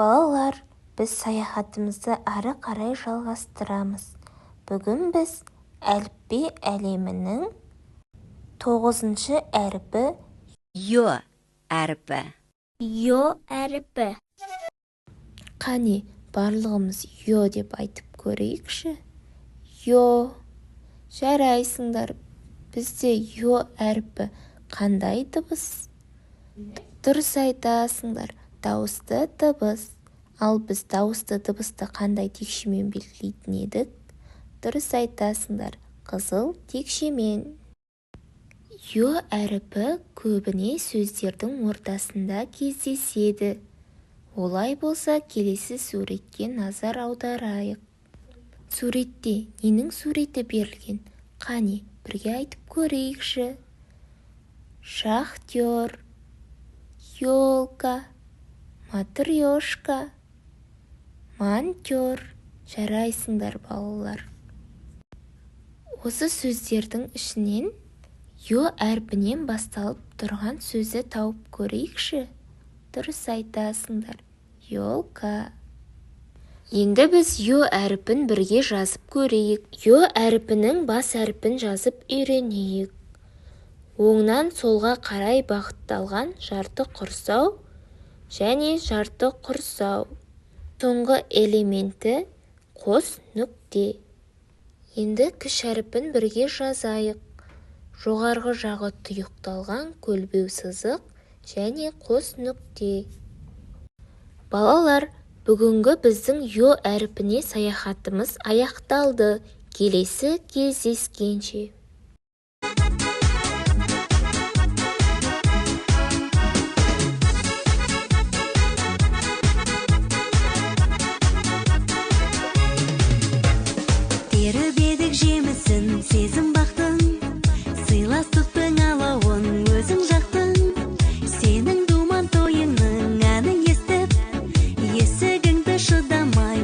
Балалар, біз саяхатымызды ары қарай жалғастырамыз. Бүгін біз әліпби әлемінің 9-шы әріпі Ё әріпі. Ё әріпі. Қане, барлығымыз ё деп айтып көрейікші. Ё. Жарайсыңдар. Бізде ё әріпі қандай дыбыс? Дұрыс айтасыңдар. Дауысты дыбыс. Ал біз дауысты дыбысты қандай текшемен белгілейтін едік? Дұрыс айтасыңдар. Қызыл текшемен. Ё әріпі көбіне сөздердің ортасында кездеседі. Олай болса, келесі суретке назар аударайық. Суретте ненің суреті берілген? Қане, бірге айтып көрейікші. Шахтер, елка, матрешка, монтер. Жарайсыңдар, балалар. Осы сөздердің ішінен ё әрпінен басталып тұрған сөзді тауып көрейікші. Дұрыс айтасыңдар. Елка. Енді біз ё әріпін бірге жазып көрейік. Ё әріпінің бас әріпін жазып үйренейік. Оңнан солға қарай бағытталған жарты құрсау және жарты құрсау. Соңғы элементі қос нүкте. Енді кіш әріпін бірге жазайық. Жоғарғы жағы тұйықталған көлбеу сызық және қос нүкте. Балалар, бүгінгі біздің ё әріпіне саяхатымыз аяқталды. Келесі кездескенше. Теріп едік жемісін, сезім бақтың, сыйластықтың алауын өзің жақтың. Сенің думан тойыңның әнін естіп, есігіңді шыдамай